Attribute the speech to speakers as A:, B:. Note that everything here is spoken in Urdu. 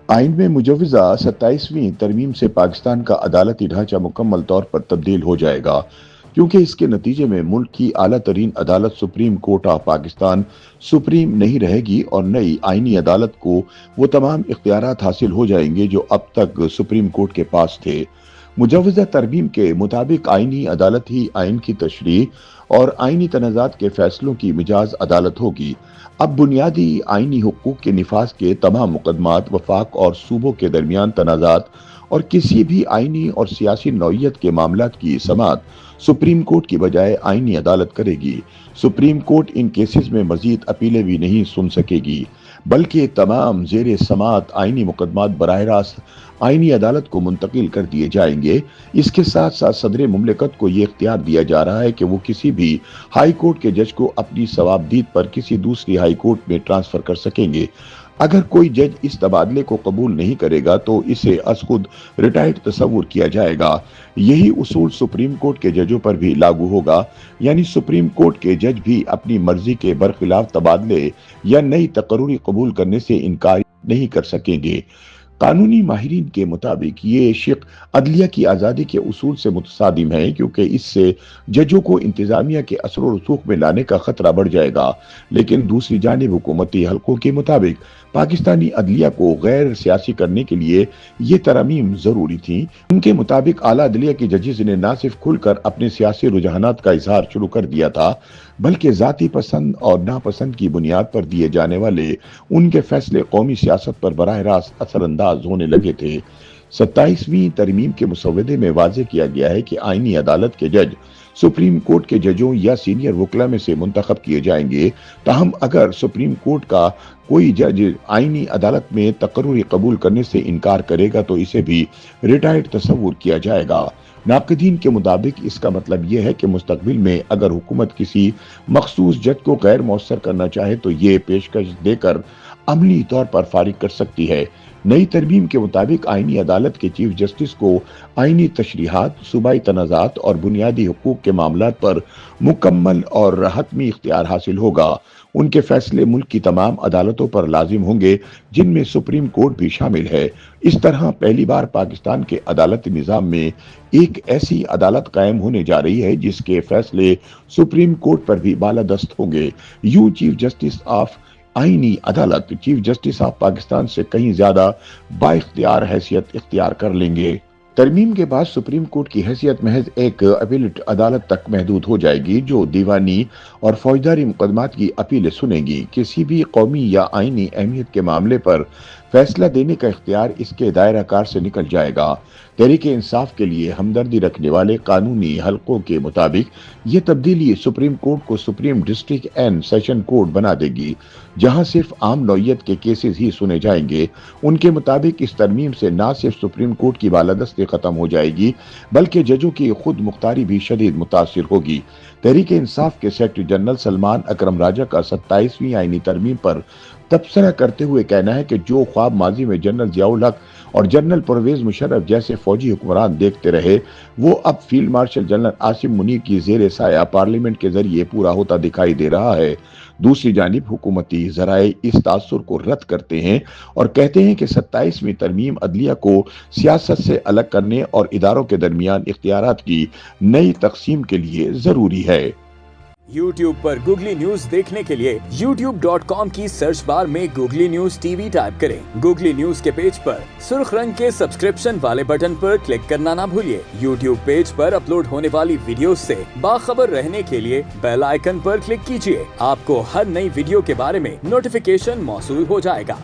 A: آئین میں مجوزہ 27ویں ترمیم سے پاکستان کا عدالتی ڈھانچہ مکمل طور پر تبدیل ہو جائے گا، کیونکہ اس کے نتیجے میں ملک کی اعلیٰ ترین عدالت supreme court of Pakistan supreme نہیں رہے گی اور نئی آئینی عدالت کو وہ تمام اختیارات حاصل ہو جائیں گے جو اب تک سپریم کورٹ کے پاس تھے۔ مجوزہ ترمیم کے مطابق آئینی عدالت ہی آئین کی تشریح اور آئینی تنازعات کے فیصلوں کی مجاز عدالت ہوگی۔ اب بنیادی آئینی حقوق کے نفاذ کے تمام مقدمات وفاق اور صوبوں کے درمیان تنازعات اور کسی بھی آئینی اور سیاسی نوعیت کے معاملات کی سماعت سپریم کورٹ کی بجائے آئینی عدالت کرے گی۔ سپریم کورٹ ان کیسز میں مزید اپیلیں بھی نہیں سن سکے گی، بلکہ تمام زیر سماعت آئینی مقدمات براہ راست آئینی عدالت کو منتقل کر دیے جائیں گے۔ اس کے ساتھ ساتھ صدر مملکت کو یہ اختیار دیا جا رہا ہے کہ وہ کسی بھی ہائی کورٹ کے جج کو اپنی صوابدید پر کسی دوسری ہائی کورٹ میں ٹرانسفر کر سکیں گے۔ اگر کوئی جج اس تبادلے کو قبول نہیں کرے گا تو اسے از خود ریٹائرڈ تصور کیا جائے گا۔ یہی اصول سپریم کورٹ کے ججوں پر بھی لاگو ہوگا، یعنی سپریم کورٹ کے جج بھی اپنی مرضی کے برخلاف تبادلے یا نئی تقرری قبول کرنے سے انکار نہیں کر سکیں گے۔ قانونی ماہرین کے مطابق یہ شق عدلیہ کی آزادی کے اصول سے متصادم ہے، کیونکہ اس سے ججوں کو انتظامیہ کے اثر و رسوخ میں لانے کا خطرہ بڑھ جائے گا۔ لیکن دوسری جانب حکومتی حلقوں کے مطابق پاکستانی عدلیہ کو غیر سیاسی کرنے کے لیے یہ ترامیم ضروری تھیں۔ ان کے مطابق اعلیٰ عدلیہ کے ججز نے نہ صرف کھل کر اپنے سیاسی رجحانات کا اظہار شروع کر دیا تھا، بلکہ ذاتی پسند اور ناپسند کی بنیاد پر دیے جانے والے ان کے فیصلے قومی سیاست پر براہ راست اثر انداز ہونے لگے تھے۔ 27ویں ترمیم کے مسودے میں واضح کیا گیا ہے کہ آئینی عدالت کے جج سپریم کورٹ کے ججوں یا سینئر وکلاء میں سے منتخب کیے جائیں گے۔ تاہم اگر سپریم کورٹ کا کوئی جج آئینی عدالت میں تقرری قبول کرنے سے انکار کرے گا تو اسے بھی ریٹائرڈ تصور کیا جائے گا۔ ناقدین کے مطابق اس کا مطلب یہ ہے کہ مستقبل میں اگر حکومت کسی مخصوص جج کو غیر مؤثر کرنا چاہے تو یہ پیشکش دے کر عملی طور پر فارغ کر سکتی ہے۔ نئی ترمیم کے مطابق آئینی عدالت کے چیف جسٹس کو آئینی تشریحات، صوبائی تنازعات اور بنیادی حقوق کے معاملات پر مکمل اور حتمی اختیار حاصل ہوگا۔ ان کے فیصلے ملک کی تمام عدالتوں پر لازم ہوں گے، جن میں سپریم کورٹ بھی شامل ہے۔ اس طرح پہلی بار پاکستان کے عدالتی نظام میں ایک ایسی عدالت قائم ہونے جا رہی ہے جس کے فیصلے سپریم کورٹ پر بھی بالادست ہوں گے۔ یوں چیف جسٹس آف آئینی عدالت چیف جسٹس آف پاکستان سے کہیں زیادہ بااختیار حیثیت اختیار کر لیں گے۔ ترمیم کے بعد سپریم کورٹ کی حیثیت محض ایک اپیلٹ عدالت تک محدود ہو جائے گی جو دیوانی اور فوجداری مقدمات کی اپیلیں سنے گی۔ کسی بھی قومی یا آئینی اہمیت کے معاملے پر فیصلہ دینے کا اختیار اس کے دائرہ کار سے نکل جائے گا۔ تحریک انصاف کے لیے ہمدردی رکھنے والے قانونی حلقوں کے مطابق یہ تبدیلی سپریم کورٹ کو supreme district and session court بنا دے گی، جہاں صرف عام نوعیت کے کیسز ہی سنے جائیں گے۔ ان کے مطابق اس ترمیم سے نہ صرف سپریم کورٹ کی بالادستی ختم ہو جائے گی، بلکہ ججوں کی خود مختاری بھی شدید متاثر ہوگی۔ تحریک انصاف کے سیکرٹری جنرل سلمان اکرم راجہ کا 27ویں آئینی ترمیم پر تبصرہ کرتے ہوئے کہنا ہے کہ جو خواب ماضی میں جنرل ضیاء الحق اور جنرل پرویز مشرف جیسے فوجی حکمران دیکھتے رہے، وہ اب field marshal general Asim Munir کی زیر سایہ پارلیمنٹ کے ذریعے پورا ہوتا دکھائی دے رہا ہے۔ دوسری جانب حکومتی ذرائع اس تاثر کو رد کرتے ہیں اور کہتے ہیں کہ 27ویں ترمیم عدلیہ کو سیاست سے الگ کرنے اور اداروں کے درمیان اختیارات کی نئی تقسیم کے لیے ضروری ہے۔
B: YouTube پر گوگلی نیوز دیکھنے کے لیے youtube.com کی سرچ بار میں googly news T V type کریں۔ گوگلی نیوز کے پیج پر سرخ رنگ کے سبسکرپشن والے بٹن پر کلک کرنا نہ بھولیے۔ YouTube پیج پر اپلوڈ ہونے والی ویڈیوز سے باخبر رہنے کے لیے بیل آئیکن پر کلک کیجیے۔ آپ کو ہر نئی ویڈیو کے بارے میں نوٹیفیکیشن موصول ہو جائے گا۔